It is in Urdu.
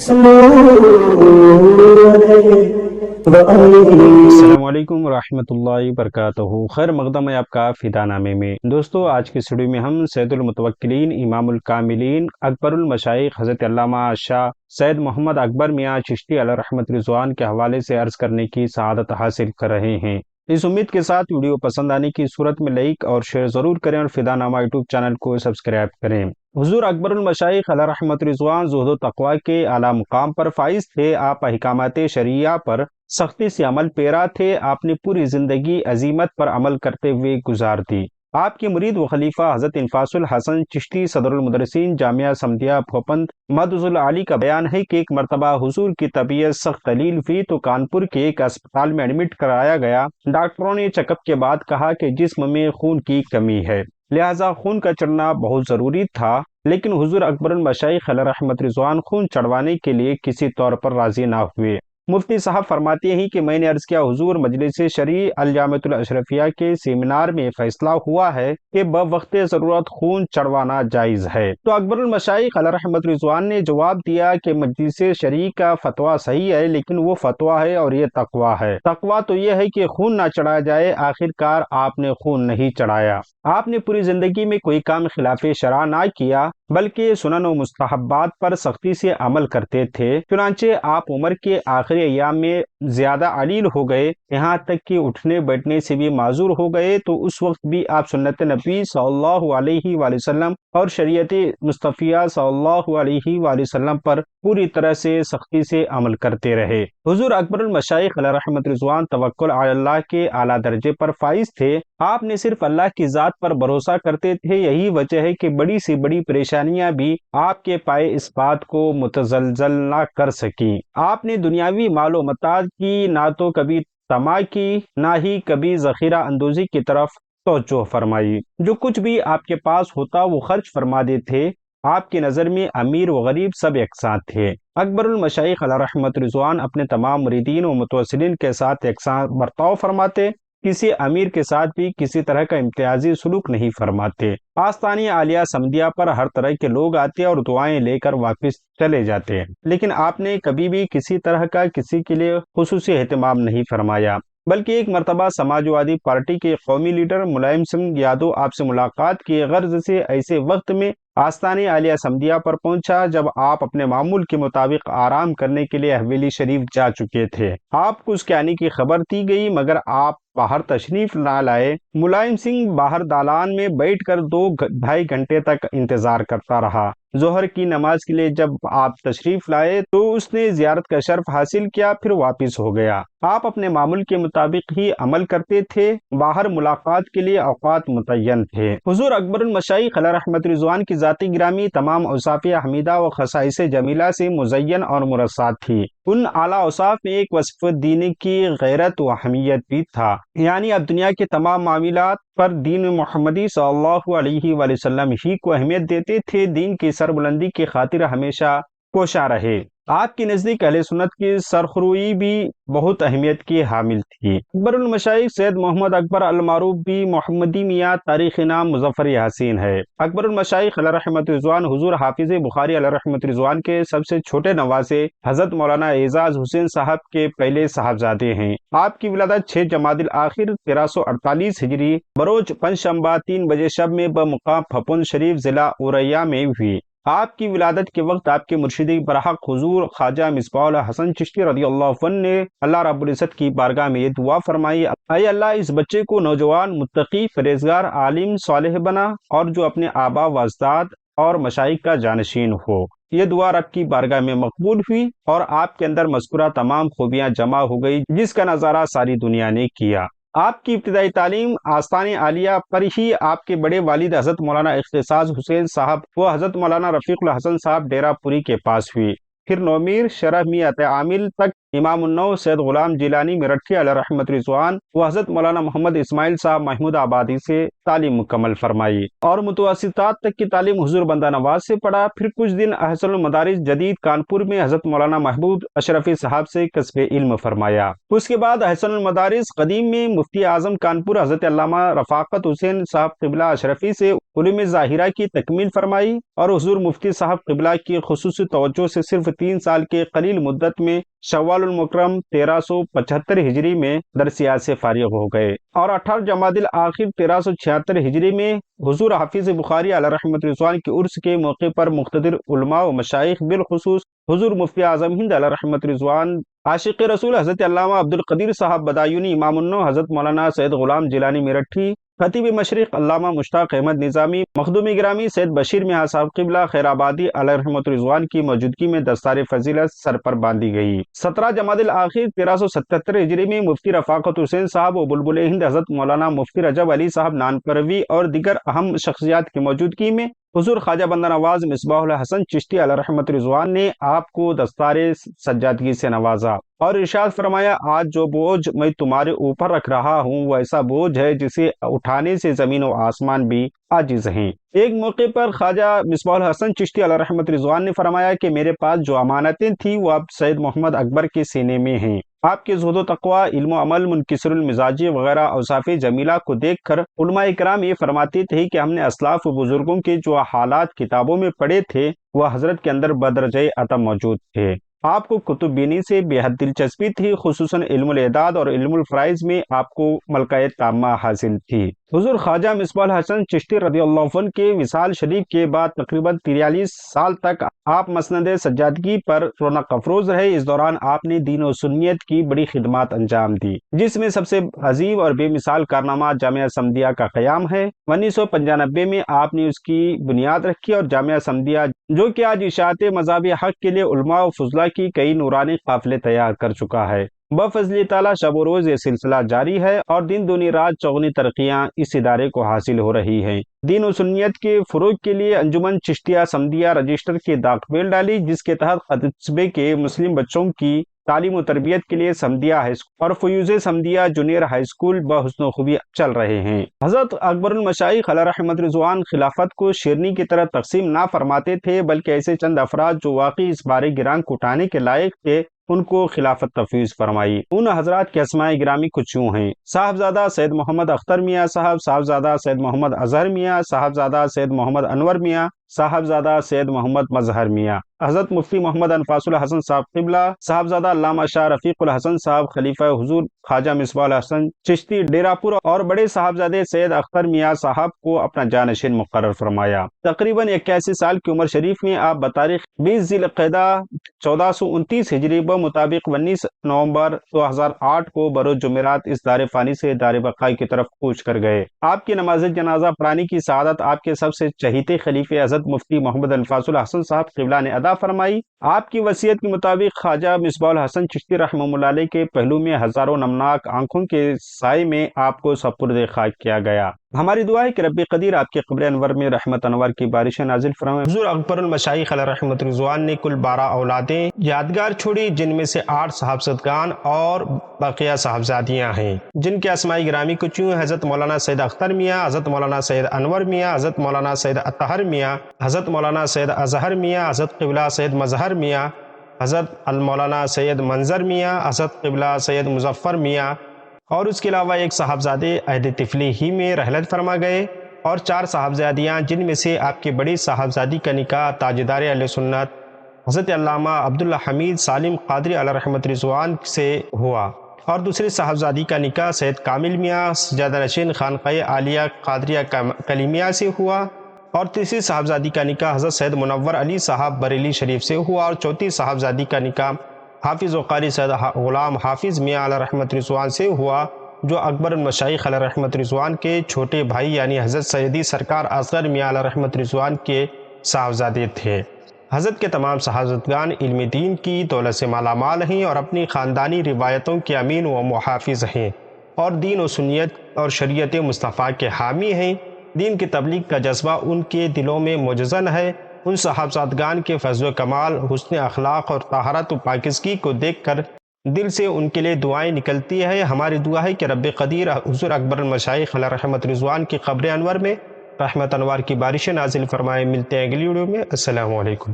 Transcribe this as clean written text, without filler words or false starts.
السلام علیکم ورحمۃ اللہ وبرکاتہ۔ خیر مقدم ہے آپ کا فدا نامے میں۔ دوستو آج کی ویڈیو میں ہم سید المتوکلین امام الکاملین اکبر المشائخ حضرت علامہ شاہ سید محمد اکبر میاں چشتی علیہ رحمت رضوان کے حوالے سے عرض کرنے کی سعادت حاصل کر رہے ہیں۔ اس امید کے ساتھ ویڈیو پسند آنے کی صورت میں لائک اور شیئر ضرور کریں اور فدا نامہ یوٹیوب چینل کو سبسکرائب کریں۔ حضور اکبر المشائخ علیہ رحمت رضوان زہد و تقوی کے اعلیٰ مقام پر فائز تھے۔ آپ احکامات شرعیہ پر سختی سے عمل پیرا تھے۔ آپ نے پوری زندگی عزیمت پر عمل کرتے ہوئے گزار دی۔ آپ کے مرید و خلیفہ حضرت انفاس الحسن چشتی صدر المدرسین جامعہ سمدیہ بھوپند مدعز العالی کا بیان ہے کہ ایک مرتبہ حضور کی طبیعت سخت تلیل ہوئی تو کانپور کے ایک اسپتال میں ایڈمٹ کرایا گیا۔ ڈاکٹروں نے چیک اپ کے بعد کہا کہ جسم میں خون کی کمی ہے، لہذا خون کا چڑھنا بہت ضروری تھا، لیکن حضور اکبر المشائخ علیہ رحمت رضوان خون چڑھوانے کے لیے کسی طور پر راضی نہ ہوئے۔ مفتی صاحب فرماتے ہیں کہ میں نے عرض کیا، حضور مجلس شرعی الجامعۃ الاشرفیہ کے سیمینار میں فیصلہ ہوا ہے کہ بوقت ضرورت خون چڑھوانا جائز ہے۔ تو اکبر المشائخ علیہ رحمت رضوان نے جواب دیا کہ مجلس شرعی کا فتویٰ صحیح ہے، لیکن وہ فتویٰ ہے اور یہ تقویٰ ہے۔ تقویٰ تو یہ ہے کہ خون نہ چڑھایا جائے۔ آخر کار آپ نے خون نہیں چڑھایا۔ آپ نے پوری زندگی میں کوئی کام خلاف شرع نہ کیا، بلکہ سنن و مستحبات پر سختی سے عمل کرتے تھے۔ چنانچہ آپ عمر کے آخری ایام میں زیادہ علیل ہو گئے، یہاں تک کہ اٹھنے بیٹھنے سے بھی معذور ہو گئے، تو اس وقت بھی آپ سنت نبی صلی اللہ علیہ وآلہ وسلم اور شریعت مصطفیہ صلی اللہ علیہ وآلہ وسلم پر پوری طرح سے سختی سے عمل کرتے رہے۔ حضور اکبر المشائخ علیہ رحمت رضوان توکل علی اللہ کے اعلیٰ درجے پر فائز تھے۔ آپ نے صرف اللہ کی ذات پر بھروسہ کرتے تھے، یہی وجہ ہے کہ بڑی سی بڑی پریشانیاں بھی آپ کے پائے اس بات کو متزلزل نہ کر سکی۔ آپ نے دنیاوی مال و متاع کی نہ تو کبھی طمع کی، نہ ہی کبھی ذخیرہ اندوزی کی طرف توجہ فرمائی۔ جو کچھ بھی آپ کے پاس ہوتا وہ خرچ فرما دیتے۔ آپ کی نظر میں امیر و غریب سب یکساں تھے۔ اکبر المشائخ علیہ رحمت رضوان اپنے تمام مریدین و متوسلین کے ساتھ یکساں برتاؤ فرماتے، کسی امیر کے ساتھ بھی کسی طرح کا امتیازی سلوک نہیں فرماتے۔ آستانِ عالیہ سمدیہ پر ہر طرح کے لوگ آتے اور دعائیں لے کر واپس چلے جاتے، لیکن آپ نے کبھی بھی کسی طرح کا کسی کے لیے خصوصی اہتمام نہیں فرمایا۔ بلکہ ایک مرتبہ سماجوادی پارٹی کے قومی لیڈر ملائم سنگھ یادو آپ سے ملاقات کی غرض سے ایسے وقت میں آستانِ عالیہ سمدیہ پر پہنچا جب آپ اپنے معمول کے مطابق آرام کرنے کے لیے حویلی شریف جا چکے تھے۔ آپ کو اس کے آنے کی خبر دی گئی، مگر آپ باہر تشریف نہ لائے۔ ملائم سنگھ باہر دالان میں بیٹھ کر 2-2.5 گھنٹے تک انتظار کرتا رہا۔ ظہر کی نماز کے لیے جب آپ تشریف لائے تو اس نے زیارت کا شرف حاصل کیا، پھر واپس ہو گیا۔ آپ اپنے معمول کے مطابق ہی عمل کرتے تھے، باہر ملاقات کے لیے اوقات متعین تھے۔ حضور اکبر المشائخ علیہ رحمت رضوان کی ذاتی گرامی تمام اوصاف حمیدہ و خصائص جمیلہ سے مزین اور مرصع تھی۔ ان اعلیٰ اوصاف میں ایک وصف دین کی غیرت و حمیت بھی تھا، یعنی اب دنیا کے تمام معاملات پر دین محمدی صلی اللہ علیہ وآلہ وسلم ہی کو اہمیت دیتے تھے۔ دین کی سربلندی کی خاطر ہمیشہ کوشاں رہے۔ آپ کی نزدیک اہل سنت کی سرخروئی بھی بہت اہمیت کی حامل تھی۔ اکبر المشائخ سید محمد اکبر المعروف بھی محمدی میاں تاریخ نام مظفر یاسین ہے۔ اکبر المشائخ علیہ رحمت رضوان حضور حافظ بخاری علیہ رحمت رضوان کے سب سے چھوٹے نواسے حضرت مولانا اعزاز حسین صاحب کے پہلے صاحبزادے ہیں۔ آپ کی ولادت 6 جمادی الاخر 1348 ہجری بروز پنجشنبہ 3 بجے شب میں بمقام پھپن شریف ضلع اوریا میں ہوئی۔ آپ کی ولادت کے وقت آپ کے مرشد برحق حضور خواجہ مصباح الحسن چشتی رضی اللہ عنہ نے اللہ رب العزت کی بارگاہ میں یہ دعا فرمائی، اے اللہ اس بچے کو نوجوان متقی پرہیزگار عالم صالح بنا اور جو اپنے آبا و اجداد اور مشائخ کا جانشین ہو۔ یہ دعا رب کی بارگاہ میں مقبول ہوئی اور آپ کے اندر مذکورہ تمام خوبیاں جمع ہو گئی، جس کا نظارہ ساری دنیا نے کیا۔ آپ کی ابتدائی تعلیم آستانِ عالیہ پر ہی آپ کے بڑے والد حضرت مولانا اختصاص حسین صاحب و حضرت مولانا رفیق الحسن صاحب ڈیرہ پوری کے پاس ہوئی، پھر نومیر شرح میت عامل تک امام النو سید غلام جیلانی میرٹھی علیہ رحمت رضوان و حضرت مولانا محمد اسماعیل صاحب محمود آبادی سے تعلیم مکمل فرمائی اور متوسطات تک کی تعلیم حضور بندہ نواز سے پڑھا۔ پھر کچھ دن احسن المدارس جدید کانپور میں حضرت مولانا محبوب اشرفی صاحب سے کسب علم فرمایا۔ اس کے بعد احسن المدارس قدیم میں مفتی اعظم کانپور حضرت علامہ رفاقت حسین صاحب قبلہ اشرفی سے علوم ظاہرہ کی تکمیل فرمائی اور حضور مفتی صاحب قبلہ کی خصوصی توجہ سے صرف 3 سال کے قلیل مدت میں شوال المکرم 1375 ہجری میں درسیات سے فارغ ہو گئے اور 18 جمادی الاخر 1376 ہجری میں حضور حافظ بخاری علیہ رحمت رضوان کے عرس کے موقع پر مقتدر علماء و مشائخ بالخصوص حضور مفتی اعظم ہند علیہ رحمت رضوان، عاشق رسول حضرت علامہ عبد القدیر صاحب بدایونی امام النو، حضرت مولانا سید غلام جیلانی میرٹھی، خطیب مشرق علامہ مشتاق احمد نظامی، مخدوم گرامی سید بشیر میاں صاحب قبلہ خیر آبادی علیہ رحمت رضوان کی موجودگی میں دستار فضیلت سر پر باندھی گئی۔ 17 جمادی الاخر 1377 ہجری میں مفتی رفاقت حسین صاحب و بلبل ہند حضرت مولانا مفتی رجب علی صاحب نانپروی اور دیگر اہم شخصیات کی موجودگی میں حضور خواجہ بندہ نواز مصباح الحسن چشتی علیہ رحمت رضوان نے آپ کو دستار سجادگی سے نوازا اور ارشاد فرمایا، آج جو بوجھ میں تمہارے اوپر رکھ رہا ہوں وہ ایسا بوجھ ہے جسے اٹھانے سے زمین و آسمان بھی عاجز ہیں۔ ایک موقع پر خواجہ مصباح الحسن چشتی علیہ رحمت رضوان نے فرمایا کہ میرے پاس جو امانتیں تھیں وہ اب سید محمد اکبر کے سینے میں ہیں۔ آپ کے زہد و تقوی، علم و عمل، منکسر المزاجی وغیرہ اوصاف جمیلہ کو دیکھ کر علماء کرام یہ فرماتے تھے کہ ہم نے اسلاف و بزرگوں کے جو حالات کتابوں میں پڑھے تھے وہ حضرت کے اندر بدرجہ عطا موجود تھے۔ آپ کو کتب بینی سے بے حد دلچسپی تھی، خصوصاً علم الاعداد اور علم الفرائض میں آپ کو ملکہ تامہ حاصل تھی۔ حضور خواجہ مصباح الحسن چشتی رضی اللہ عنہ کے وصال شریف کے بعد تقریباً 43 سال تک آپ مسند سجادگی پر رونق افروز رہے۔ اس دوران آپ نے دین و سنیت کی بڑی خدمات انجام دی، جس میں سب سے عظیم اور بے مثال کارنامہ جامعہ سمدیہ کا قیام ہے۔ 1995 میں آپ نے اس کی بنیاد رکھی اور جامعہ سمدیہ جو کہ آج اشاعت مذہب حق کے لیے علماء و فضلاء کی کئی نورانی قافلے تیار کر چکا ہے۔ بفضل تعالیٰ شب و روز یہ سلسلہ جاری ہے اور دن دنی رات چوگنی ترقیاں اس ادارے کو حاصل ہو رہی ہیں۔ دین و سنیت کے فروغ کے لیے انجمن چشتیہ سمدیہ رجسٹر کی داغ بیل ڈالی، جس کے تحت قصبے کے مسلم بچوں کی تعلیم و تربیت کے لیے سمدیہ ہائی اسکول اور فیوز سمدیہ جونیئر ہائی اسکول بحسن و خوبی چل رہے ہیں۔ حضرت اکبر المشائخ علیہ رحمت رضوان خلافت کو شیرنی کی طرح تقسیم نہ فرماتے تھے، بلکہ ایسے چند افراد جو واقعی اس بارے گران کو اٹھانے کے لائق تھے ان کو خلافت تفویض فرمائی۔ ان حضرات کے اسماء گرامی کچھ یوں ہیں: صاحبزادہ سید محمد اختر میاں صاحب، صاحبزادہ سید محمد اظہر میاں، صاحبزادہ سید محمد انور میاں، صاحبزادہ سید محمد مظہر میاں، حضرت مفتی محمد انفاس الحسن صاحب قبلہ، صاحبزادہ علامہ شاہ رفیق الحسن صاحب خلیفہ حضور خواجہ مصباح الحسن چشتی ڈیرہ پور اور بڑے صاحبزادے سید اختر میاں صاحب کو اپنا جانشین مقرر فرمایا۔ تقریباً 81 سال کی عمر شریف میں آپ بتاریخ 20 ذی القعدہ 1429 ہجری بمطابق 19 نومبر 2008 کو بروز جمعرات اس دار فانی سے دار بقا کی طرف کوچ کر گئے۔ آپ کی نماز جنازہ پڑھانے کی سعادت آپ کے سب سے چہیتے خلیفہ حضرت مفتی محمد انفاس الحسن صاحب قبلہ نے ادا فرمائی۔ آپ کی وصیت کے مطابق خواجہ مصباح الحسن چشتی رحمہ اللہ علیہ کے پہلو میں ہزاروں نمناک آنکھوں کے سائے میں آپ کو سپرد خاک کیا گیا۔ ہماری دعا ہے کہ رب قدیر آپ کے قبر انور میں رحمت انور کی بارشیں نازل فرمائے۔ حضور اکبر المشائخ علیہ رحمت رضوان نے کل 12 اولادیں یادگار چھوڑی، جن میں سے 8 صاحبزادگان اور بقیہ صاحبزادیاں ہیں، جن کے اسماء گرامی کچھ یوں ہیں: حضرت مولانا سید اختر میاں، حضرت مولانا سید انور میاں، حضرت مولانا سید اطہر میاں، حضرت مولانا سید اظہر میاں، حضرت قبلہ سید مظہر میاں، حضرت المولانا سید منظر میاں، حضرت قبلہ سید مظفر میاں، اور اس کے علاوہ ایک صاحبزادے عہد طفلی ہی میں رحلت فرما گئے، اور 4 صاحبزادیاں، جن میں سے آپ کی بڑی صاحبزادی کا نکاح تاجدار اہل سنت حضرت علامہ عبداللہ حمید سالم قادری علیہ رحمت رضوان سے ہوا، اور دوسری صاحبزادی کا نکاح سید کامل میاں سجادہ نشین خانقاہ عالیہ قادریہ کلیمیہ سے ہوا، اور تیسری صاحبزادی کا نکاح حضرت سید منور علی صاحب بریلی شریف سے ہوا، اور چوتھی صاحبزادی کا نکاح حافظ و قاری سید غلام حافظ میاں علیہ رحمت رضوان سے ہوا، جو اکبر المشائخ علیہ رحمت رضوان کے چھوٹے بھائی یعنی حضرت سیدی سرکار اصغر میاں علیہ رحمت رضوان کے صاحبزادے تھے۔ حضرت کے تمام صاحبزادگان علم دین کی دولت سے مالا مال ہیں اور اپنی خاندانی روایتوں کے امین و محافظ ہیں، اور دین و سنیت اور شریعت مصطفیٰ کے حامی ہیں۔ دین کی تبلیغ کا جذبہ ان کے دلوں میں مجزن ہے۔ ان صاحبزادگان کے فضل و کمال، حسن اخلاق اور طہارت و پاکیزگی کو دیکھ کر دل سے ان کے لیے دعائیں نکلتی ہے۔ ہماری دعا ہے کہ رب قدیر حضور اکبر المشائخ علیہ رحمت رضوان کی قبر انور میں رحمت انوار کی بارشیں نازل فرمائے۔ ملتے ہیں اگلی ویڈیو میں۔ السلام علیکم۔